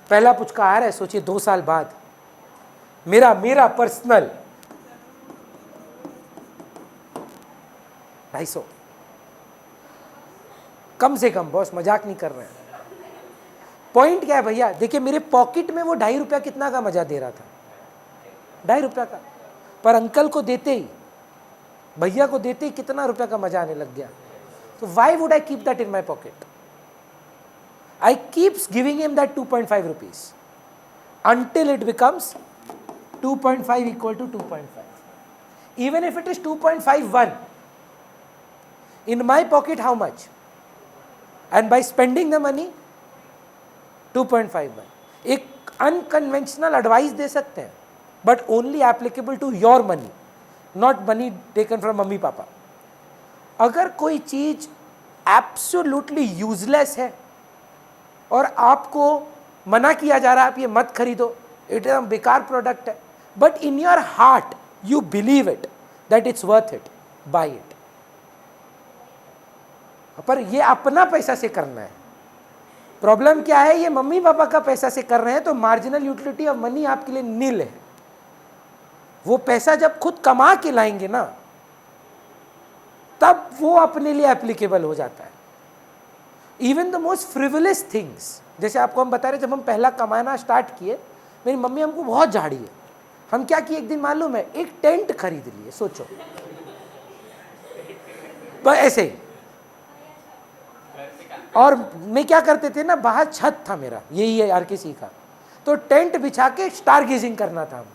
पहला पुचका आ रहा है, सोचिए 2 साल बाद मेरा पर्सनल 250, कम से कम बॉस, मजाक नहीं कर रहे हैं। पॉइंट क्या है भैया, देखिए मेरे पॉकेट में वो 2.5 रुपया कितना का मजा दे रहा था, 2.5 रुपया का, पर अंकल को देते ही, भैया को देते ही कितना रुपया का मजा आने लग गया। तो why would I keep that in my pocket? I keeps giving him that 2.5 rupees until it becomes 2.5 equal to 2.5. Even if it is 2.51, in my pocket how much? And by spending the money 2.51. एक unconventional advice दे सकते हैं, but only applicable to your money, not money taken from mummy papa. अगर कोई चीज absolutely useless है और आपको मना किया जा रहा है आप ये मत खरीदो, इट इज बेकार प्रोडक्ट है, but in your heart you believe it that it's worth it, buy it. पर ये अपना पैसा से करना है। प्रॉब्लम क्या है, ये मम्मी पापा का पैसा से कर रहे हैं, तो मार्जिनल यूटिलिटी ऑफ मनी आपके लिए नील है। वो पैसा जब खुद कमा के लाएंगे ना, तब वो अपने लिए एप्लीकेबल हो जाता है। Even the most frivolous things, जैसे आपको हम बता रहे, जब हम पहला कमाना स्टार्ट किए, मेरी मम्मी हमको बहुत झाड़ी है, हम क्या किए एक दिन मालूम है, एक टेंट खरीद लिए। सोचो, बस ऐसे ही। और मैं क्या करते थे ना, बाहर छत था मेरा, यही है यार किसी का, तो टेंट बिछा के स्टार गेजिंग करना था हमको।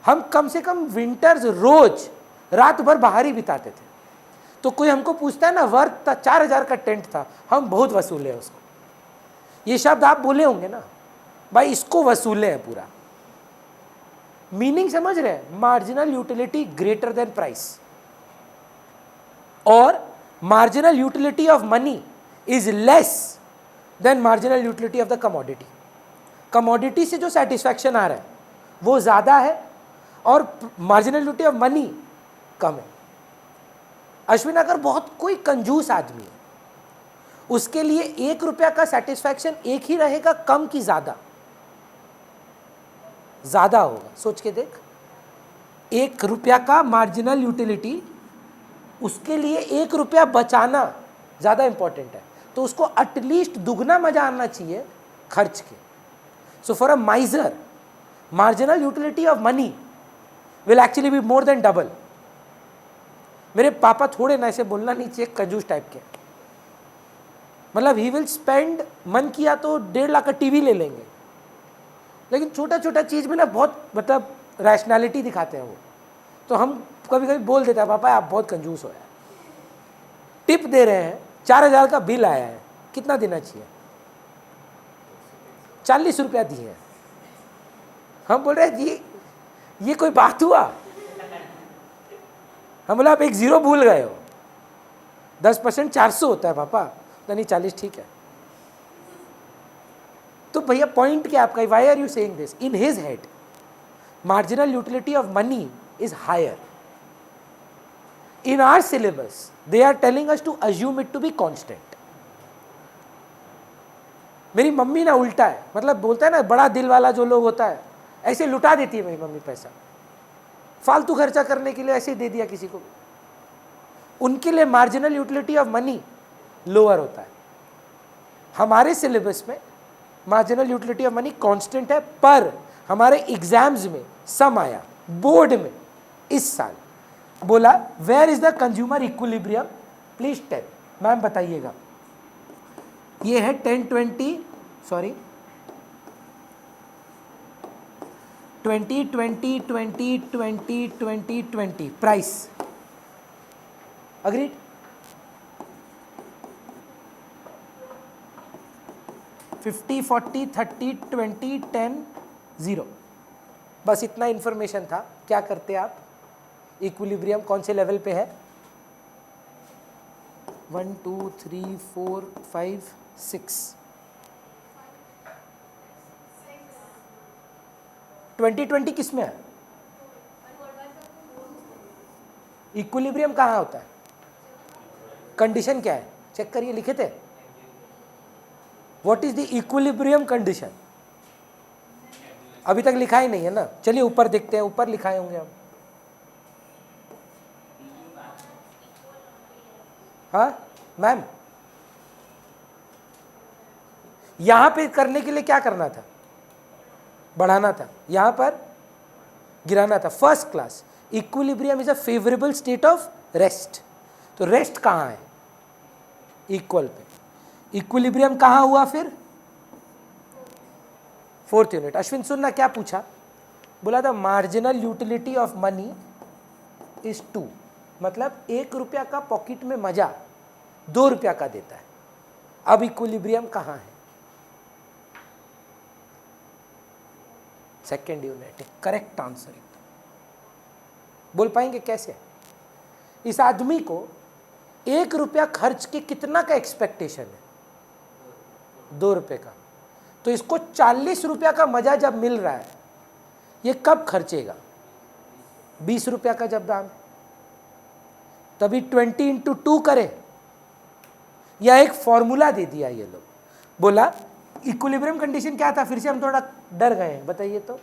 हम कम से कम विंटर्स रोज रात भर बाहर ही बिताते थे। तो कोई हमको पूछता है ना, वर्थ 4,000 का टेंट था, हम बहुत वसूले हैं उसको। ये शब्द आप बोले होंगे ना, भाई इसको वसूले हैं पूरा। मीनिंग समझ रहे हैं? Marginal utility greater than price, और marginal utility of money is less than marginal utility of the commodity. Commodity से जो सेटिस्फैक्शन आ रहा है वो ज्यादा है, और मार्जिनल यूटिलिटी ऑफ मनी कम है। अश्विन अगर बहुत कोई कंजूस आदमी है, उसके लिए 1 रुपया का सेटिस्फैक्शन एक ही रहेगा, कम की ज्यादा? ज्यादा होगा। सोच के देख, 1 रुपया का मार्जिनल यूटिलिटी, उसके लिए 1 रुपया बचाना ज्यादा इंपॉर्टेंट है, तो उसको एटलीस्ट दुगना मजा आना चाहिए खर्च के। So for a माइजर, marginal utility of money will actually be more than double. मेरे पापा थोड़े ना, ऐसे बोलना नहीं चाहिए, कंजूस टाइप के, मतलब ही विल स्पेंड, मन किया तो 1.5 लाख का टीवी ले लेंगे, लेकिन छोटा छोटा चीज में ना बहुत मतलब रैशनैलिटी दिखाते हैं वो। तो हम कभी कभी बोल देते हैं, पापा आप बहुत कंजूस हो यार, टिप दे रहे हैं, 4,000 का बिल आया है, कितना देना चाहिए? 40 रुपया दिए हैं। हम बोल रहे हैं ये कोई बात हुआ? हम बोला आप एक 0 भूल गए हो, 10% 400 होता है पापा, नहीं 40 ठीक है। तो भैया पॉइंट क्या आपका, why are you saying this? In his head marginal utility of money is higher. In our syllabus they are telling us to assume it to be constant. मेरी मम्मी ना उल्टा है, मतलब बोलता है ना बड़ा दिल वाला जो लोग होता है, ऐसे लुटा देती है मेरी मम्मी पैसा, फालतू खर्चा करने के लिए ऐसे ही दे दिया किसी को। उनके लिए marginal utility of money lower होता है। हमारे सिलेबस में marginal utility of money constant है, पर हमारे एग्जाम्स में सम आया, बोर्ड में इस साल बोला where is the consumer equilibrium, please tell. Ma'am बताइएगा, ये है 2020 प्राइस। अग्रीड? $50, $40, $30, $20, $10, $0। बस इतना इंफॉर्मेशन था। क्या करते आप? इक्विलिब्रियम कौन से लेवल पे है? 1 2 3 4 5 6। 2020 किस में है? इक्विलिब्रियम कहाँ होता है? कंडीशन क्या है? चेक करिए, लिखे थे what is the equilibrium condition? अभी तक लिखा ही नहीं है ना, चलिए ऊपर देखते हैं, ऊपर लिखाए होंगे हम। हाँ मैम, यहां पे करने के लिए क्या करना था? बढ़ाना था, यहां पर गिराना था। First class equilibrium is a favourable state of rest. तो रेस्ट कहां है? Equal pay. इक्विलिब्रियम कहां हुआ फिर? Fourth unit. अश्विन सुनना क्या पूछा, बोला था marginal utility of money is 2, मतलब 1 रुपया का पॉकेट में मजा 2 रुपया का देता है। अब इक्विलिब्रियम कहां है? Second unit. Correct answer. बोल पाएंगे कैसे? इस आदमी को 1 रुपया खर्च के कितना का एक्सपेक्टेशन है? 2 रुपये का। तो इसको 40 रुपया का मजा जब मिल रहा है, ये कब खर्चेगा? 20 रुपया का जब दाम, तभी 20 इंटू 2 करे, या एक फॉर्मूला दे दिया ये लोग। बोला इक्विलिब्रियम कंडीशन क्या था? फिर से हम थोड़ा डर गए हैं, बताइए तो।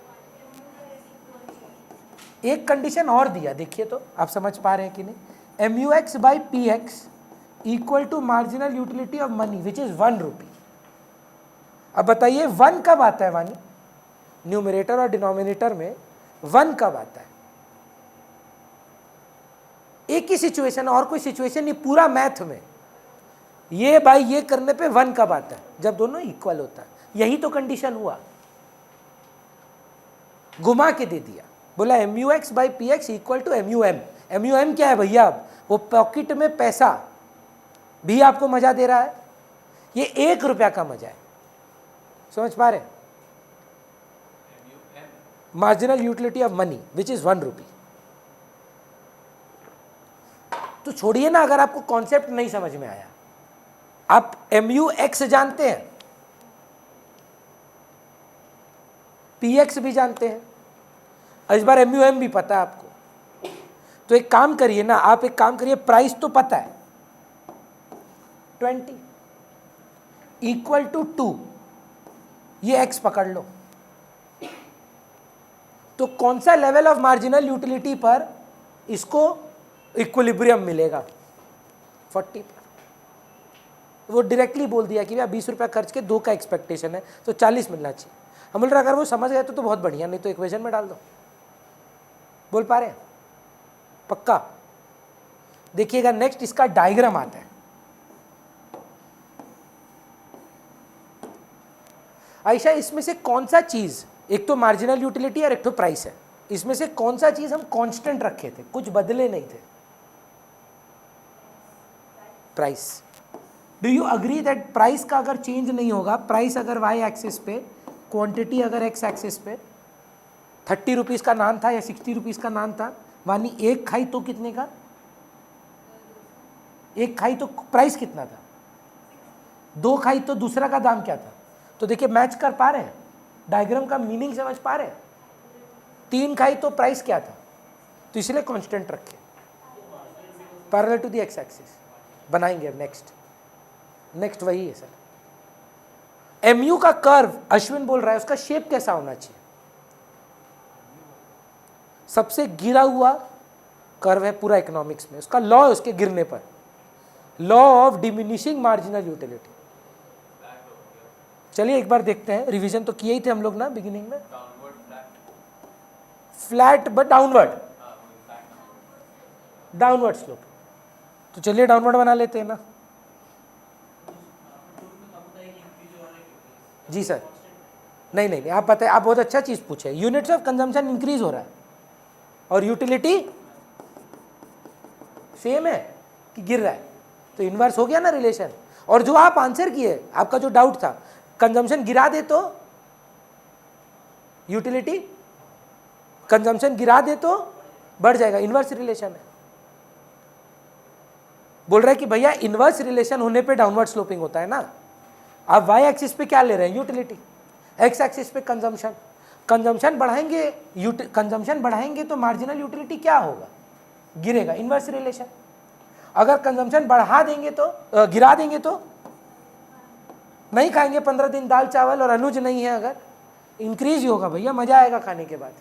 एक कंडीशन और दिया, देखिए तो आप समझ पा रहे हैं कि नहीं? MUX by PX equal to marginal utility of money which is 1 rupee. अब बताइए 1 कब आता है वानी? न्यूमरेटर और डिनोमिनेटर में 1 कब आता है? एक ही सिचुएशन, और कोई सिचुएशन नहीं पूरा मैथ में। ये भाई ये करने पे 1 कब आता है? जब दोनों इक्वल होता है। यही तो कंडीशन हुआ, घुमा के दे दिया। बोला MUX by PX equal to MUM। MUM क्या है भैया? वो पॉकेट में पैसा भी आपको मजा दे रहा है, ये 1 रुपया का मजा है। समझ पा रहे? Marginal utility of money which is 1 रुपी। तो छोड़िए ना, अगर आपको कॉन्सेप्ट नहीं समझ में आया। आप MUX जानते हैं, PX भी जानते हैं, इस बार MUM भी पता है आपको। तो एक काम करिए ना, आप एक काम करिए, प्राइस तो पता है 20 इक्वल टू 2, ये X पकड़ लो। तो कौन सा लेवल ऑफ मार्जिनल यूटिलिटी पर इसको इक्विलिब्रियम मिलेगा? 40 पर। वो डायरेक्टली बोल दिया कि भैया 20 रुपया खर्च के 2 का एक्सपेक्टेशन है, तो 40 मिलना चाहिए। हम बोल रहे अगर वो समझ गए तो बहुत बढ़िया, नहीं तो इक्वेशन में डाल दो। बोल पा रहे हैं? पक्का? देखिएगा नेक्स्ट इसका डायग्राम आता है। आयशा, इसमें से कौन सा चीज, एक तो मार्जिनल यूटिलिटी और एक तो प्राइस है, इसमें से कौन सा चीज हम कांस्टेंट रखे थे, कुछ बदले नहीं थे? Price. Do you agree that price का अगर चेंज नहीं होगा, प्राइस अगर y एक्सिस पे, क्वांटिटी अगर x एक्सिस पे, 30 रुपीज़ का नान था या 60 रुपीज़ का नान था, वानी एक खाई तो कितने का? एक खाई तो प्राइस कितना था? 2 खाई तो दूसरा का दाम क्या था? तो देखिए मैच कर पा रहे हैं, डायग्राम का मीनिंग समझ पा रहे हैं? 3 खाई तो प्राइस क्या था? तो इसलिए कांस्टेंट रखे, parallel to the x axis बनाएंगे। नेक्स्ट वही है सर। MU का कर्व अश्विन बोल रहा है, उसका शेप कैसा होना चाहिए? सबसे गिरा हुआ कर्व है पूरा इकोनॉमिक्स में, उसका लॉ है उसके गिरने पर, law of diminishing marginal utility. चलिए एक बार देखते हैं, रिवीजन तो किए ही थे हम लोग ना बिगिनिंग में। Flat but downward slope. तो चलिए डाउनवर्ड बना लेते हैं ना। जी सर, नहीं, आप बताए, आप बहुत अच्छा चीज पूछे। यूनिट्स ऑफ कंजम्पशन इंक्रीज हो रहा है और यूटिलिटी सेम है कि गिर रहा है, तो इनवर्स हो गया ना रिलेशन। और जो आप आंसर किए, आपका जो डाउट था, कंजम्पशन गिरा दे तो यूटिलिटी, कंजम्पशन गिरा दे तो बढ़ जाएगा, इनवर्स रिलेशन है। बोल रहा है कि भैया इनवर्स रिलेशन होने पे डाउनवर्ड स्लोपिंग होता है ना। आप y एक्सिस पे क्या ले रहे हैं? यूटिलिटी। x एक्सिस पे कंजम्पशन। कंजम्पशन बढ़ाएंगे तो मार्जिनल यूटिलिटी क्या होगा? गिरेगा, इनवर्स रिलेशन। अगर कंजम्पशन बढ़ा देंगे तो गिरा देंगे तो नहीं खाएंगे 15 दिन दाल चावल और अनुज नहीं है, अगर इंक्रीज ही होगा भैया, मजा आएगा खाने के बाद।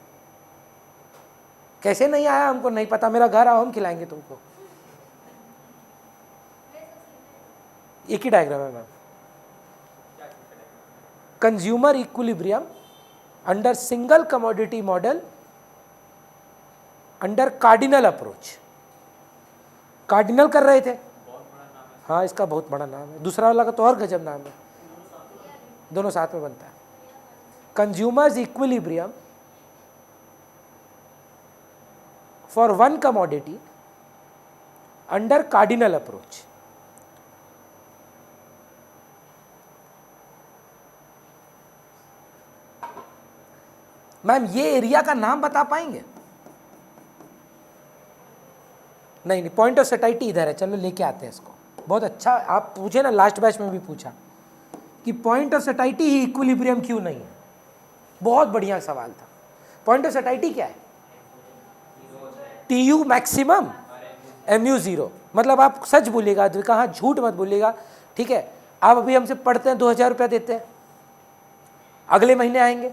कैसे नहीं आया हमको नहीं पता, मेरा घर आओ हम खिलाएंगे तुमको। एक ही डायग्राम है ma'am. Consumer equilibrium under single commodity model under cardinal approach. Cardinal कर रहे थे, हाँ इसका बहुत बड़ा नाम है, दूसरा वाला का तो और गजब नाम है, दोनों साथ में बनता है। Consumers equilibrium for one commodity under cardinal approach. Ma'am ये एरिया का नाम बता पाएंगे? नहीं, पॉइंट ऑफ सैटिस्फैक्शन इधर है, चलो लेके आते हैं इसको। बहुत अच्छा, आप पूछे ना लास्ट बैच में भी पूछा कि point of satisfaction he equilibrium क्यों नहीं है, बहुत बढ़िया सवाल था। पॉइंट ऑफ सैटिस्फैक्शन क्या है? TU maximum MU 0। मतलब आप सच बोलिएगा, कहाँ झूठ मत बोलिएगा, ठीक है। आप अभी हमसे पढ़ते हैं, 2000 रुपया देते हैं, अगले महीने आएंगे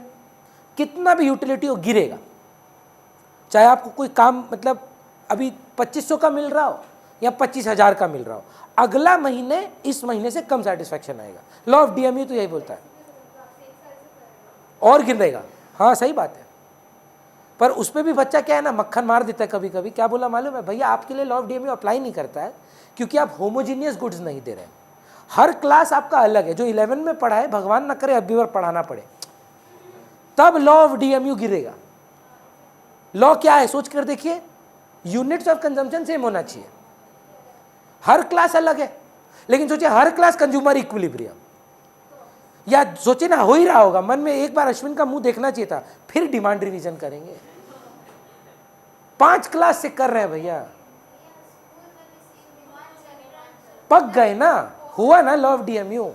कितना भी यूटिलिटी हो गिरेगा, चाहे आपको कोई काम मतलब अभी 2500 का मिल रहा हो या 25,000 का मिल रहा हो, अगला महीने इस महीने से कम सेटिस्फैक्शन आएगा। लॉ ऑफ DMU तो यही बोलता है, और गिरेगा। हाँ सही बात है, पर उस पर भी बच्चा क्या है ना, मक्खन मार देता है कभी कभी। क्या बोला मालूम है भैया, आपके लिए लॉ ऑफ DMU अप्लाई नहीं करता है क्योंकि आप होमोजीनियस गुड्स नहीं दे रहे हैं। हर क्लास आपका अलग है, जो 11 में पढ़ा है भगवान ना करे अभी बार पढ़ाना पड़े, तब लॉ ऑफ DMU गिरेगा। लॉ क्या है सोच कर देखिए, यूनिट्स ऑफ कंजम्पशन सेम होना चाहिए, हर क्लास अलग है। लेकिन सोचिए हर क्लास कंज्यूमर इक्विलिब्रियम, या सोचिए ना हो ही रहा होगा मन में, एक बार अश्विन का मुंह देखना चाहिए था, फिर डिमांड रिवीजन करेंगे। 5 क्लास से कर रहे हैं भैया, पक गए ना, हुआ ना लॉ ऑफ DMU।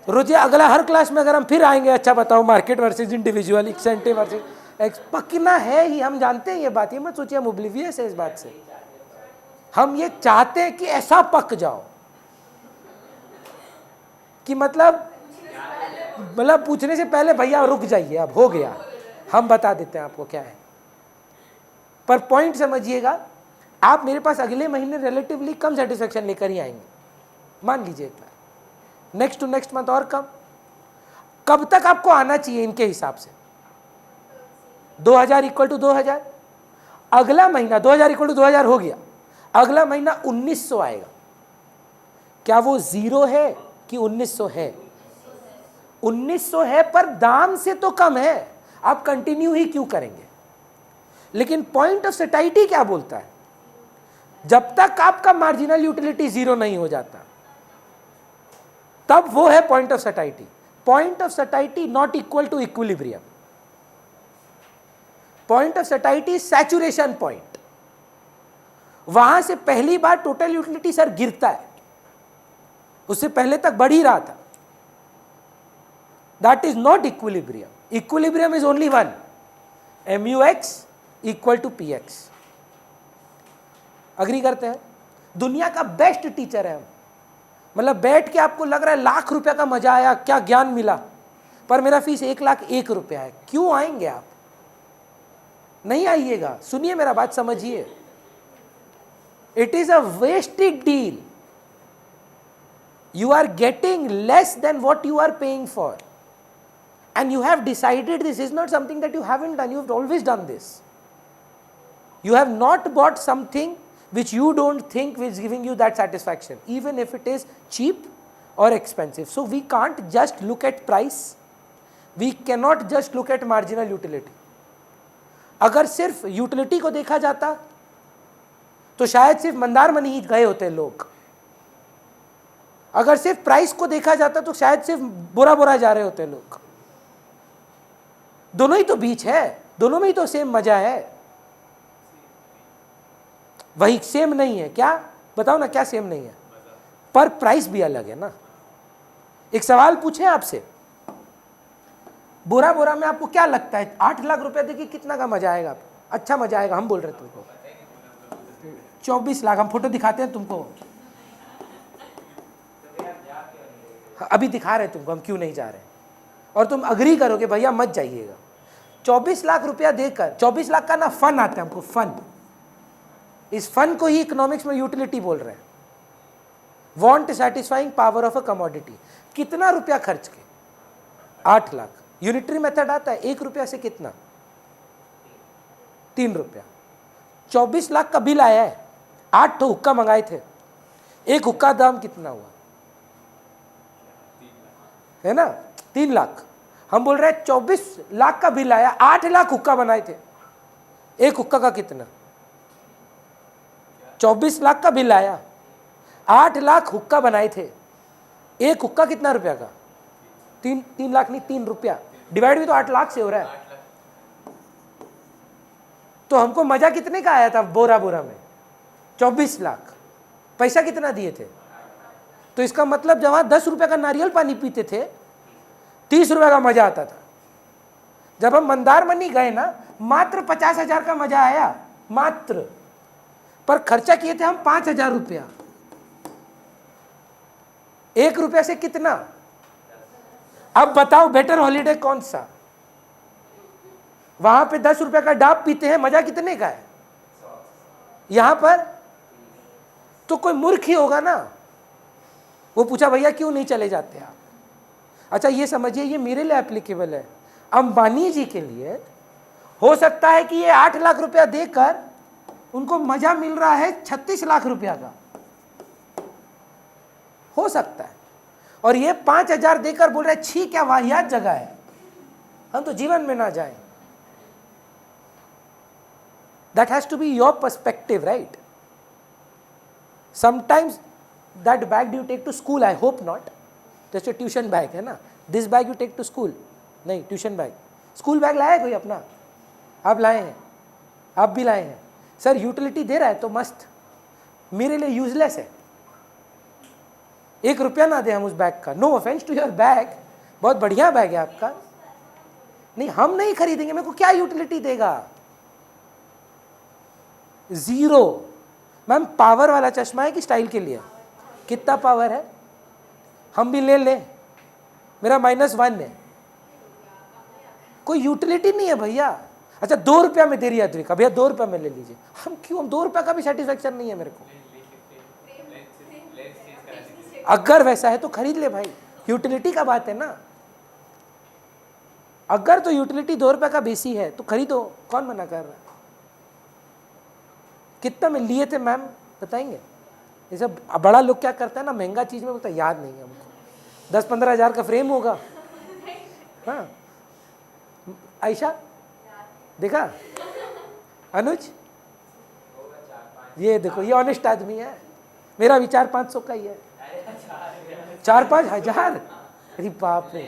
रोजे अगला हर क्लास में अगर हम फिर आएंगे, अच्छा बताओ मार्केट वर्सेस इंडिविजुअल, एक्सेंटिव वर्सेस पकना है ही, हम जानते हैं ये बात, ये मत सोचिए हम ओब्लिवियस है इस बात से। हम ये चाहते हैं कि ऐसा पक जाओ कि मतलब पूछने से पहले भैया रुक जाइए, अब हो गया, हम बता देते हैं आपको क्या है। पर पॉइंट समझिएगा, आप मेरे पास अगले महीने रिलेटिवली कम सेटिस्फेक्शन लेकर ही आएंगे, मान लीजिए एक बार, नेक्स्ट टू नेक्स्ट मंथ और कम। कब तक आपको आना चाहिए इनके हिसाब से? 2000 इक्वल टू 2000, अगला महीना 2000 इक्वल टू 2000 हो गया, अगला महीना 1900 आएगा। क्या वो 0 है कि 1900 है? 1900 है, पर दाम से तो कम है, आप कंटिन्यू ही क्यों करेंगे? लेकिन पॉइंट ऑफ सैटिस्फैक्शन क्या बोलता है? जब तक आपका मार्जिनल यूटिलिटी 0 नहीं हो जाता, तब वो है point of satisfaction. Point of satisfaction not equal to equilibrium. Point of satisfaction saturation point, वहां से पहली बार टोटल यूटिलिटी सर गिरता है, उससे पहले तक बढ़ ही रहा था। That is not equilibrium. Equilibrium is only one, MUX equal to PX। Agree करते हैं? दुनिया का बेस्ट टीचर है हम, मतलब बैठ के आपको लग रहा है लाख रुपया का मजा आया, क्या ज्ञान मिला, पर मेरा फीस 1,01,000 रुपया है। क्यों आएंगे आप? नहीं आइएगा, सुनिए मेरा बात समझिए। It is a wasted deal, you are getting less than what you are paying for, and you have decided this is not something that you haven't done, you have always done this. You have not bought something which you don't think is giving you that satisfaction, even if it is cheap or expensive. So we can't just look at price, we cannot just look at marginal utility. अगर सिर्फ utility को देखा जाता तो शायद सिर्फ मंदारमनी ही गए होते लोग, अगर सिर्फ प्राइस को देखा जाता तो शायद सिर्फ बुरा बुरा जा रहे होते लोग। दोनों ही तो बीच है, दोनों में ही तो सेम मजा है। वही सेम नहीं है क्या? बताओ ना क्या सेम नहीं है? पर प्राइस भी अलग है ना। एक सवाल पूछे आपसे, बोरा बोरा में आपको क्या लगता है 8 लाख रुपया देखिए कितना का मजा आएगा? अच्छा मजा आएगा, हम बोल रहे तुमको 24 लाख। हम फोटो दिखाते हैं तुमको, अभी दिखा रहे तुमको हम क्यों नहीं जा रहे, और तुम अग्री करोगे भैया मत जाइएगा। 24 लाख रुपया देकर, 24 लाख का ना फन आता है हमको, फन, इस फन को ही इकोनॉमिक्स में यूटिलिटी बोल रहे हैं। Want satisfying power of a commodity. कितना रुपया खर्च के? 8 लाख। यूनिटरी मेथड आता है, 1 रुपया से कितना? 3 रुपया। 24 लाख का बिल आया है, 8 तो हुक्का मंगाए थे, एक हुक्का दाम कितना हुआ है ना? 3 लाख। हम बोल रहे हैं 24 लाख का बिल आया, 8 लाख हुक्का बनाए थे, एक हुक्का का कितना? 24 लाख का बिल आया, 8 लाख हुक्का बनाए थे, एक हुक्का कितना रुपया का? 3 लाख नहीं, 3 रुपया। डिवाइड भी तो 8 लाख से हो रहा है। तो हमको मजा कितने का आया था बोरा बोरा में? 24 लाख। पैसा कितना दिए थे? तो इसका मतलब जहां 10 रुपए का नारियल पानी पीते थे, 30 रुपए का मजा आता था। जब हम मंदारमनी गए ना, मात्र 50,000 का मजा आया, मात्र, पर खर्चा किए थे हम 5,000 रुपया। 1 रुपया से कितना? अब बताओ बेटर हॉलीडे कौन सा? वहां पे 10 रुपए का डाब पीते हैं, मजा कितने का है? यहां पर तो कोई मूर्ख ही होगा ना। वो पूछा भैया क्यों नहीं चले जाते आप? अच्छा ये समझिए, ये मेरे लिए एप्लीकेबल है, अंबानी जी के लिए हो सकता है कि ये 8 लाख रुपया देकर उनको मजा मिल रहा है 36 लाख रुपया का, हो सकता है। और ये 5,000 देकर बोल रहे छी क्या वाहियात जगह है, हम तो जीवन में ना जाएं। That has to be your perspective, right? Sometimes that bag you take to school, I hope not. Just a tuition bag है ना? This bag you take to school, नहीं tuition bag. School bag लाया है कोई अपना? आप लाए हैं, आप भी लाए हैं। सर यूटिलिटी दे रहा है तो मस्त, मेरे लिए यूजलेस है। 1 रुपया ना दे हम उस बैग का। No offence to your bag, बहुत बढ़िया बैग है आपका, नहीं हम नहीं खरीदेंगे, मेरे को क्या यूटिलिटी देगा? 0। मैम पावर वाला चश्मा है कि स्टाइल के लिए? कितना पावर है? हम भी ले लें, मेरा -1 है, कोई यूटिलिटी नहीं है भैया। अच्छा 2 रुपया में दे रही है अद्विका, भैया 2 रुपया में ले लीजिए। हम क्यों, हम 2 रुपया का भी सेटिस्फेक्शन नहीं है मेरे को। अगर वैसा है तो खरीद ले भाई, यूटिलिटी का बात है ना। अगर तो यूटिलिटी 2 रुपया का बेसी है तो खरीदो, कौन मना कर रहा है? कितना में लिए थे मैम बताएंगे? ये सब बड़ा लोग क्या करता है ना, महंगा चीज में बोलता है याद नहीं है हमको, 10-15 हज़ार का फ्रेम होगा। हाँ आयशा देखा, अनुज ये देखो, ये ऑनेस्ट आदमी है। मेरा भी 400-500 का ही है। 4-5 हज़ार, अरे बाप रे।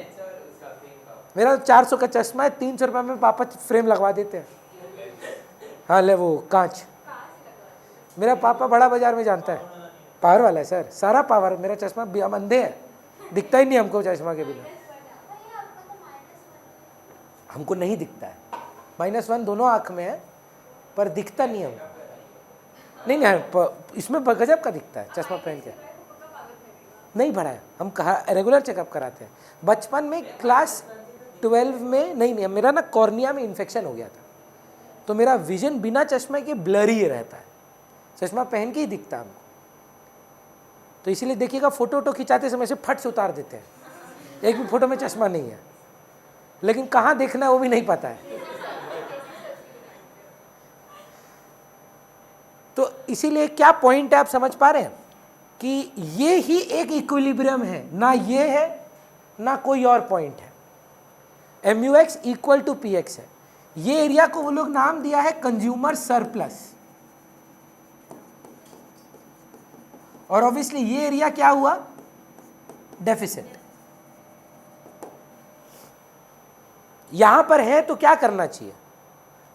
मेरा 400 का चश्मा है, 300 रुपये में पापा फ्रेम लगवा देते हैं। हाँ ले वो कांच, मेरा पापा बड़ा बाजार में जानता है, पावर वाला है सर, सारा पावर। मेरा चश्मा भी, हम अंधे हैं, दिखता ही नहीं हमको चश्मा के बिना। हमको नहीं दिखता है, -1 दोनों आँख में है पर दिखता नहीं हमको। नहीं इसमें गजब का दिखता है चश्मा पहन के। नहीं बढ़ा है, हम कहा रेगुलर चेकअप कराते हैं। बचपन में क्लास 12 में नहीं, मेरा ना कॉर्निया में इन्फेक्शन हो गया था, तो मेरा विजन बिना चश्मे के ब्लरी रहता है, चश्मा पहन के ही दिखता है हमको। तो इसीलिए देखिएगा फोटो वोटो खिंचाते समय से फट से उतार देते हैं, एक भी फोटो में चश्मा नहीं है, लेकिन कहाँ देखना है वो भी नहीं पता है। तो इसीलिए क्या पॉइंट है, आप समझ पा रहे हैं कि ये ही एक इक्विलिब्रियम है, ना ये है ना कोई और पॉइंट है। MUX = PX है। ये एरिया को वो लोग नाम दिया है कंज्यूमर सरप्लस, और ऑब्वियसली ये एरिया क्या हुआ, डेफिसिट। यहां पर है तो क्या करना चाहिए,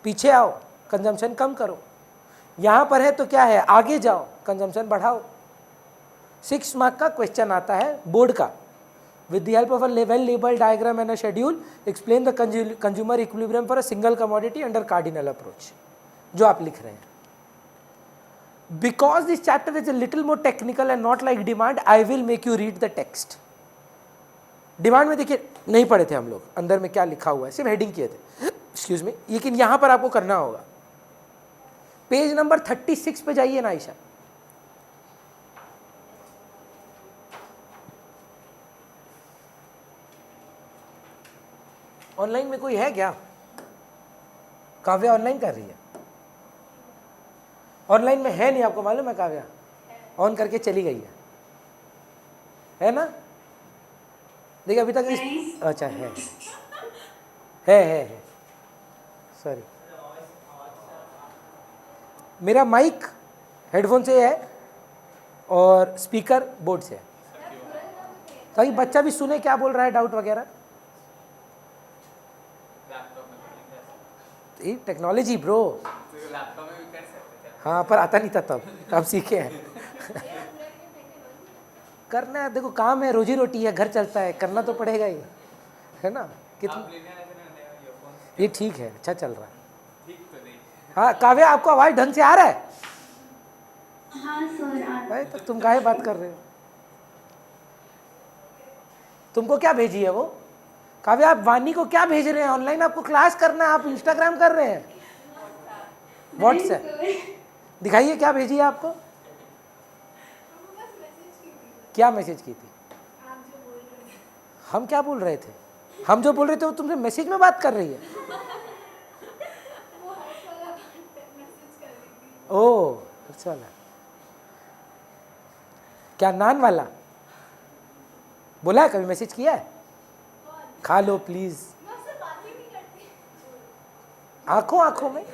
पीछे आओ, कंजम्पशन कम करो। यहां पर है तो क्या है, आगे जाओ, कंजम्पशन बढ़ाओ। 6 मार्क का क्वेश्चन आता है बोर्ड का, with the help of a well labelled diagram and a schedule explain the consumer equilibrium for a single commodity under cardinal approach, जो आप लिख रहे हैं। Because this chapter is a little more technical and not like demand, I will make you read the text. Demand में देखिए नहीं पढ़े थे हम लोग, अंदर में क्या लिखा हुआ है, सिर्फ हेडिंग किए थे, एक्सक्यूज मी, लेकिन यहां पर आपको करना होगा। पेज नंबर 36 पे जाइए ना आयशा। ऑनलाइन में कोई है क्या? काव्या ऑनलाइन कर रही है? ऑनलाइन में है नहीं, आपको मालूम है? काव्या ऑन करके चली गई है ना? देखिए अभी तक इस, अच्छा है सॉरी, मेरा माइक हेडफोन से है और स्पीकर बोर्ड से है, ताकि बच्चा भी सुने क्या बोल रहा है, डाउट वगैरह। टेक्नोलॉजी ब्रो, हाँ पर आता नहीं था तब, अब सीखे हैं। करना है, देखो काम है, रोजी रोटी है, घर चलता है, करना तो पड़ेगा ही, है ना? कितना ये ठीक है, अच्छा चल रहा है। हाँ काव्या, आपको आवाज ढंग से आ रहा है? हाँ सर। भाई तो तुम काहे बात कर रहे हो? तुमको क्या भेजी है वो? काव्या आप वानी को क्या भेज रहे हैं? ऑनलाइन आपको क्लास करना है, आप इंस्टाग्राम कर रहे हैं? व्हाट्सएप दिखाइए क्या भेजी है आपको। क्या मैसेज की थी? हम क्या बोल रहे थे? हम जो बोल रहे थे वो तुमसे मैसेज में बात कर रही है? ओह अच्छा वाला, क्या नान वाला बोला है? कभी मैसेज किया है? खा लो प्लीज। आंखों आंखों में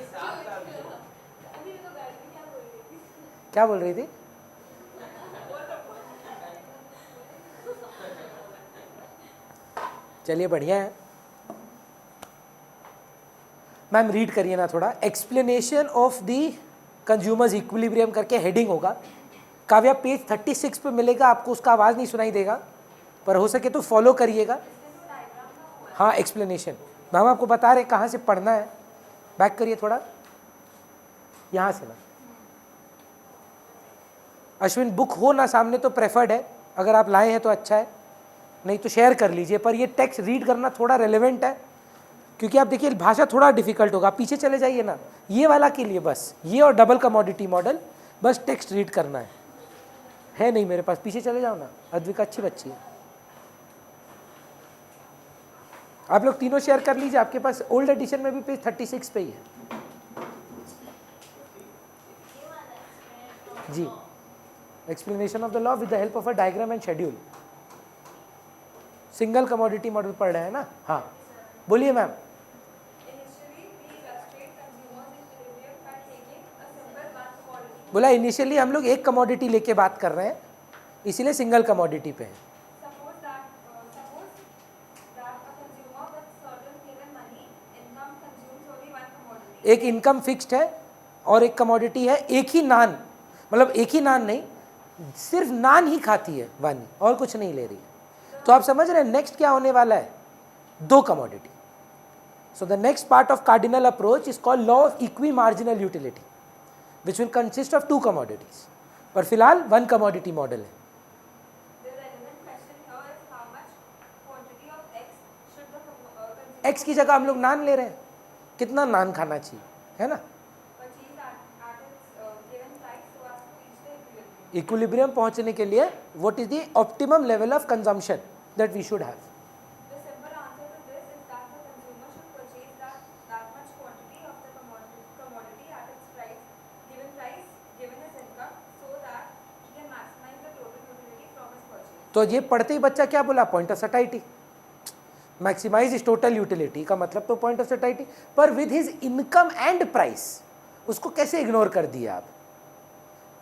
क्या बोल रही थी? चलिए बढ़िया है। मैम रीड करिए ना थोड़ा। Explanation of the consumers equilibrium करके हेडिंग होगा। काव्या पेज 36 पे मिलेगा आपको, उसका आवाज़ नहीं सुनाई देगा, पर हो सके तो फॉलो करिएगा। हाँ एक्सप्लेनेशन, मैम आपको बता रहे कहाँ से पढ़ना है। बैक करिए थोड़ा, यहाँ से ना। अश्विन बुक हो ना सामने तो प्रेफर्ड है, अगर आप लाए हैं तो अच्छा है, नहीं तो शेयर कर लीजिए। पर ये टेक्स्ट रीड करना थोड़ा रेलेवेंट है, क्योंकि आप देखिए भाषा थोड़ा डिफिकल्ट होगा। आप पीछे चले जाइए ना, ये वाला के लिए बस, ये और डबल कमोडिटी मॉडल, बस टेक्स्ट रीड करना है नहीं मेरे पास। पीछे चले जाओ ना, अद्विका अच्छी बच्ची है। आप लोग तीनों शेयर कर लीजिए, आपके पास ओल्ड एडिशन में भी पेज 36 पे ही है जी। Explanation of the law with the help of a diagram and schedule. Single commodity model पढ़ रहे हैं ना? हाँ बोलिए मैम। बोला इनिशियली हम लोग एक कमोडिटी लेके बात कर रहे हैं, इसीलिए सिंगल कमोडिटी पे है। एक इनकम फिक्स्ड है और एक कमोडिटी है, एक ही नान, मतलब एक ही नान नहीं, सिर्फ नान ही खाती है वानी, और कुछ नहीं ले रही है। तो आप समझ रहे हैं नेक्स्ट क्या होने वाला है? दो commodity. So the next part of cardinal approach is called law of equi marginal utility, which will consist of to commodities. पर फिलहाल वन कमोडिटी मॉडल है। एक्स की जगह हम लोग नान ले रहे हैं, कितना नान खाना चाहिए, है ना? इक्विलिब्रियम पहुंचने के लिए what is the optimum level of consumption that we should have? तो ये पढ़ते ही बच्चा क्या बोला? Point of satiety. Maximize is total utility का मतलब तो पॉइंट ऑफ सटाइटी, पर with his income and price. उसको कैसे इग्नोर कर दिया आप?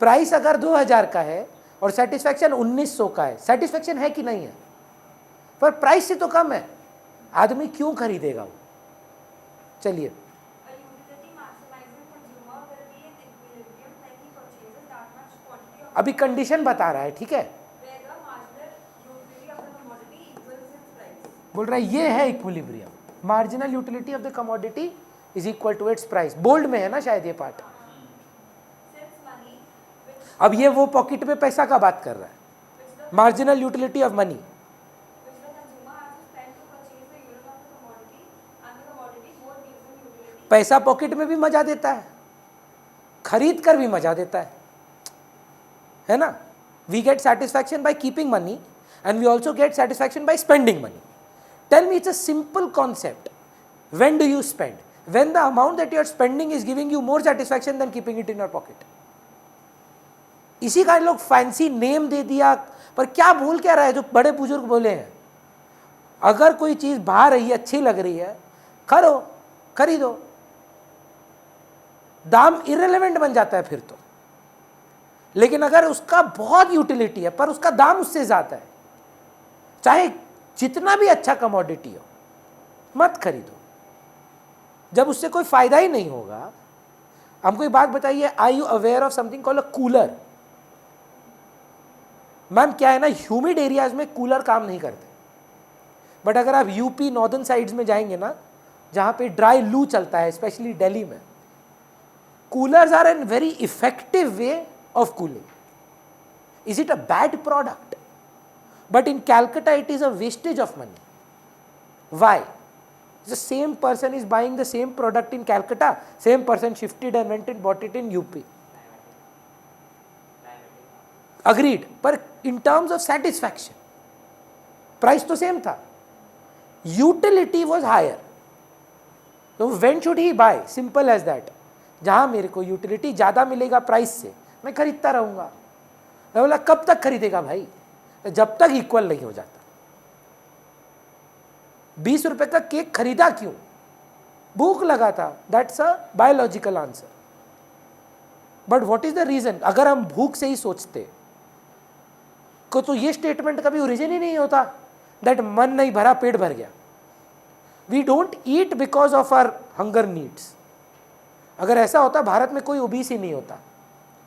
प्राइस अगर 2000 का है और सेटिस्फैक्शन 1900 का है, सेटिस्फैक्शन है कि नहीं है? पर प्राइस से तो कम है, आदमी क्यों खरीदेगा वो? चलिए अभी कंडीशन बता रहा है, ठीक है? बोल रहा है ये है equilibrium, marginal utility of the commodity is equal to its price. Bold में है ना शायद ये पार्ट। अब ये वो पॉकेट में पैसा का बात कर रहा है, मार्जिनल यूटिलिटी ऑफ मनी। पैसा पॉकेट में भी मजा देता है, खरीद कर भी मजा देता है ना। We get satisfaction by keeping money and we also get satisfaction by spending money. Tell me, it's a simple concept. When do you spend? When the amount that you are spending is giving you more satisfaction then keeping it in your pocket. इसी का लोग fancy name दे दिया, पर क्या बोल क्या रहा है जो बड़े बुजुर्ग बोले हैं, अगर कोई चीज भा रही है, अच्छी लग रही है, खरीदो. दाम इररिलेवेंट बन जाता है फिर तो. लेकिन अगर उसका बहुत यूटिलिटी है पर उसका दाम उससे ज्यादा है, चाहे जितना भी अच्छा कमोडिटी हो, मत खरीदो जब उससे कोई फायदा ही नहीं होगा. हमको एक बात बताइए, are you aware of something called a cooler? Ma'am क्या है ना, ह्यूमिड एरियाज में कूलर काम नहीं करते, बट अगर आप यूपी नॉर्दर्न साइड्स में जाएंगे ना, जहां पे ड्राई लू चलता है, स्पेशली दिल्ली में, coolers are an very effective way of cooling. Is it a bad product? But in Calcutta it is a wastage of money. Why? The same person is buying the same product in Calcutta, same person shifted and went and bought it in UP. Agreed. But in terms of satisfaction, price तो same था, utility was higher. So when should he buy? Simple as that. जहां मेरे को utility ज़्यादा मिलेगा price से, मैं खरीदता रहूंगा. मैं बोला कब तक खरीदेगा भाई? जब तक इक्वल नहीं हो जाता. 20 रुपए का केक खरीदा क्यों? भूख लगा था. That's a biological answer. But what is the reason? अगर हम भूख से ही सोचते को तो ये स्टेटमेंट कभी ओरिजिन ही नहीं होता दैट मन नहीं भरा पेट भर गया. We don't eat because of our hunger needs. अगर ऐसा होता भारत में कोई ओबीस ही नहीं होता,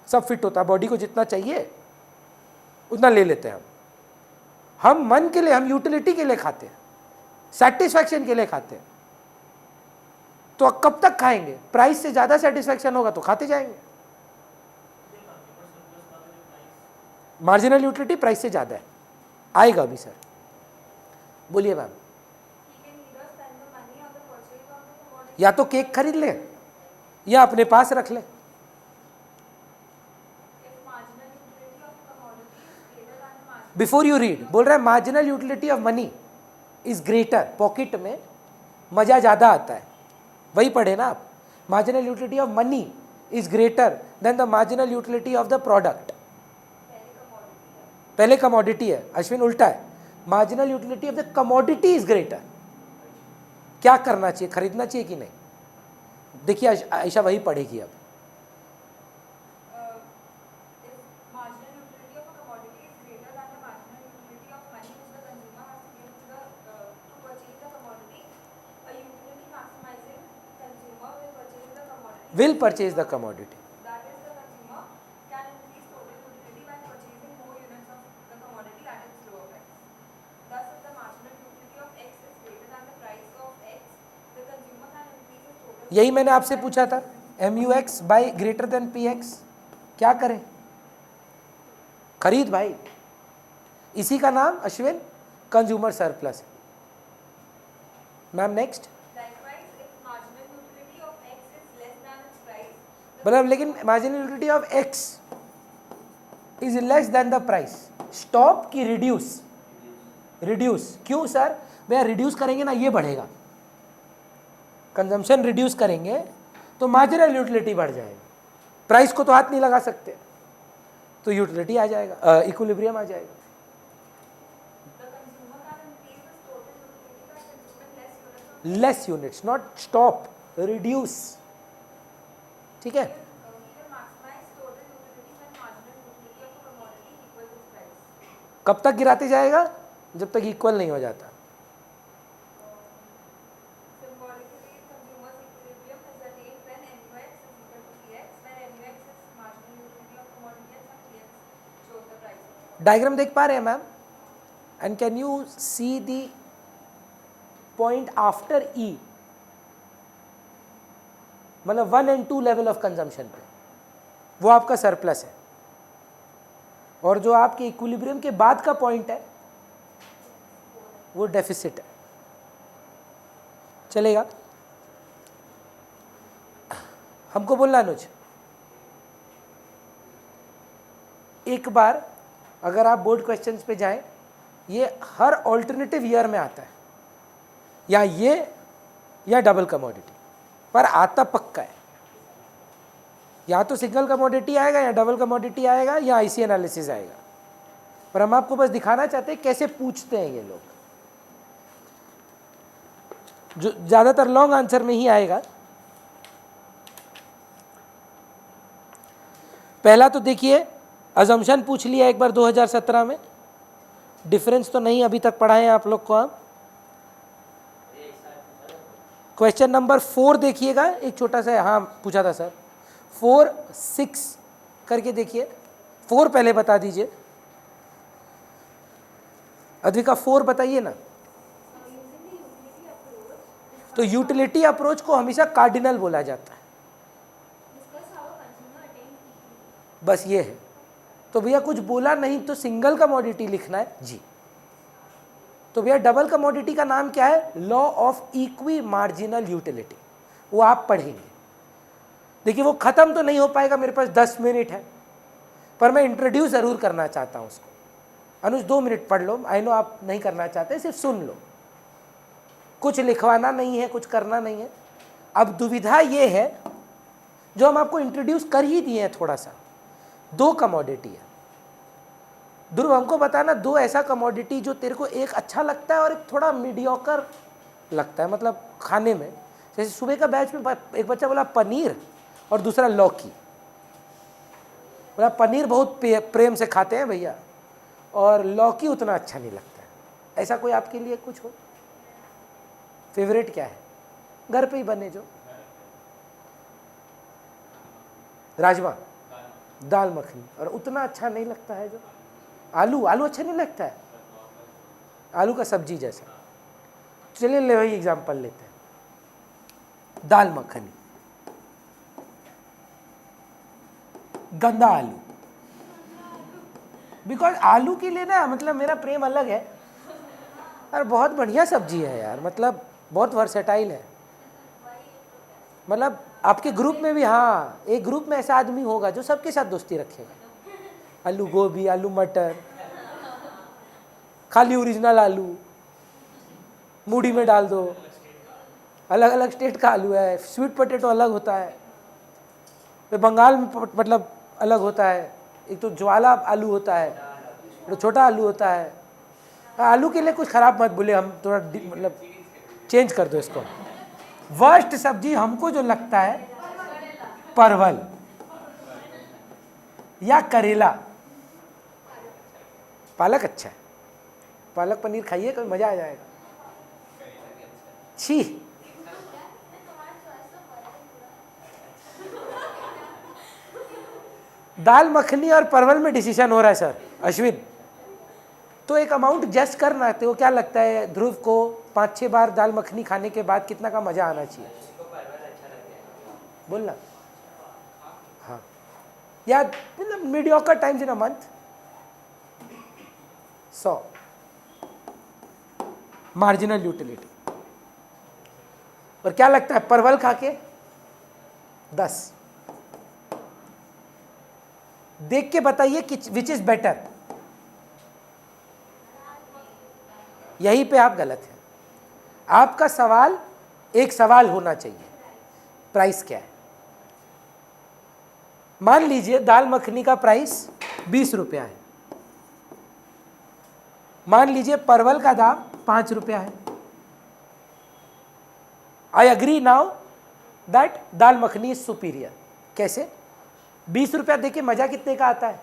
सब फिट होता, बॉडी को जितना चाहिए उतना ले लेते हैं हम मन के लिए, हम यूटिलिटी के लिए खाते हैं, सेटिस्फैक्शन के लिए खाते हैं. तो कब तक खाएंगे? प्राइस से ज्यादा सेटिस्फैक्शन होगा तो खाते जाएंगे. मार्जिनल यूटिलिटी प्राइस से ज्यादा है, आएगा अभी सर. बोलिए मैम. या तो केक खरीद ले या अपने पास रख ले. बिफोर यू रीड बोल रहा है marginal utility of money is greater. Pocket में मजा ज्यादा आता है, वही पढ़े ना आप. Marginal utility of money is greater than the marginal utility of the product. पहले कमोडिटी है, अश्विन उल्टा है. Marginal utility of the commodity is greater. क्या करना चाहिए? खरीदना चाहिए कि नहीं? देखिए आयशा वही पढ़ेगी अब. will purchase the commodity. That is, the consumer can increase total utility by purchasing more units of the commodity at its lower price. Thus, if the marginal utility of X is greater than the price of X, the consumer can increase its total. यही मैंने आपसे पूछा था, MUX by greater than PX. क्या करें? खरीद भाई. इसी का नाम Ashwin consumer surplus. Ma'am next. मतलब लेकिन marginal utility of X is less then the price. Stop की रिड्यूस? रिड्यूस क्यों सर? भैया रिड्यूस करेंगे ना ये बढ़ेगा, कंजम्पशन रिड्यूस करेंगे तो मार्जिनल यूटिलिटी बढ़ जाएगी. प्राइस को तो हाथ नहीं लगा सकते, तो यूटिलिटी आ जाएगा, इक्विलिब्रियम आ जाएगा. Less units, not stop, reduce. ठीक है. कब तक गिराते जाएगा? जब तक इक्वल नहीं हो जाता. डायग्राम देख पा रहे हैं ma'am? And can you see the point after E? मतलब 1 and 2 लेवल ऑफ कंजम्पशन पे वो आपका सरप्लस है, और जो आपके इक्विलिब्रियम के बाद का पॉइंट है वो डेफिसिट है. चलेगा? हमको बोलना अनुज, एक बार अगर आप बोर्ड क्वेश्चंस पे जाएं, ये हर ऑल्टरनेटिव ईयर में आता है, या ये या डबल कमोडिटी, पर आता पक्का है। या तो सिंगल कमोडिटी आएगा या डबल कमोडिटी आएगा या आईसी एनालिसिस आएगा, पर हम आपको बस दिखाना चाहते हैं कैसे पूछते हैं ये लोग। जो ज़्यादातर लॉन्ग आंसर में ही आएगा। पहला तो देखिए, अजम्पशन पूछ लिया एक बार 2017 में, डिफरेंस तो नहीं अभी तक पढ़ाए हैं आप लोग को हम। क्वेश्चन नंबर 4 देखिएगा, एक छोटा सा, हाँ पूछा था सर, 4, 6 करके देखिए। 4 पहले बता दीजिए, अद्विका 4 बताइए ना। तो यूटिलिटी अप्रोच को हमेशा कार्डिनल बोला जाता है, बस ये है। तो भैया कुछ बोला नहीं तो सिंगल कमोडिटी लिखना है जी। तो भैया डबल कमोडिटी का नाम क्या है? Law of equi marginal utility, वो आप पढ़ेंगे। देखिए वो ख़त्म तो नहीं हो पाएगा, मेरे पास 10 मिनट है, पर मैं इंट्रोड्यूस ज़रूर करना चाहता हूँ उसको। अनुज 2 मिनट पढ़ लो, आई नो आप नहीं करना चाहते, सिर्फ सुन लो, कुछ लिखवाना नहीं है, कुछ करना नहीं है। अब दुविधा ये है, जो हम आपको इंट्रोड्यूस कर ही दिए हैं थोड़ा सा, 2 कमोडिटी है। ध्रुव हमको बताना 2 ऐसा कमोडिटी जो तेरे को एक अच्छा लगता है और एक थोड़ा मीडियोकर लगता है, मतलब खाने में। जैसे सुबह का बैच में एक बच्चा बोला पनीर और दूसरा लौकी, बोला पनीर बहुत प्रेम से खाते हैं भैया और लौकी उतना अच्छा नहीं लगता है। ऐसा कोई आपके लिए कुछ हो? फेवरेट क्या है? घर पे ही बने जो, राजमा, दाल मखनी, और उतना अच्छा नहीं लगता है जो आलू अच्छा नहीं लगता है, आलू का सब्जी जैसा। चलिए ले वही एग्जाम्पल लेते हैं, दाल मखनी, गंदा आलू। बिकॉज आलू के लिए ना मतलब मेरा प्रेम अलग है, और बहुत बढ़िया सब्जी है यार, मतलब बहुत वर्सेटाइल है। मतलब आपके ग्रुप में भी, हाँ एक ग्रुप में ऐसा आदमी होगा जो सबके साथ दोस्ती रखेगा। आलू गोभी, आलू मटर, खाली ओरिजिनल आलू मूढ़ी में डाल दो। अलग अलग स्टेट का आलू है, स्वीट पोटैटो अलग होता है, बंगाल में मतलब अलग होता है, एक तो ज्वाला आलू होता है, तो छोटा आलू होता है। आलू के लिए कुछ ख़राब मत बोले, हम थोड़ा मतलब चेंज कर दो इसको। वर्स्ट सब्जी हमको जो लगता है परवल या करेला। पालक अच्छा है, पालक पनीर खाइए कभी, मज़ा आ जाएगा। छी, दाल मखनी और परवल में डिसीजन हो रहा है सर अश्विन। तो एक अमाउंट जस्ट करना, तो क्या लगता है ध्रुव को 5-6 बार दाल मखनी खाने के बाद कितना का मज़ा आना चाहिए? बोलना हाँ, या मतलब mediocre times in a month 100 marginal utility. और क्या लगता है परवल खा के 10? देख के बताइए कि विच इज बेटर। यहीं पे आप गलत हैं। आपका सवाल एक सवाल होना चाहिए, प्राइस क्या है? मान लीजिए दाल मखनी का प्राइस 20 रुपया है, मान लीजिए परवल का दाम 5 रुपया है। I agree now that dal makhani is superior. कैसे? 20 रुपया देके मजा कितने का आता है?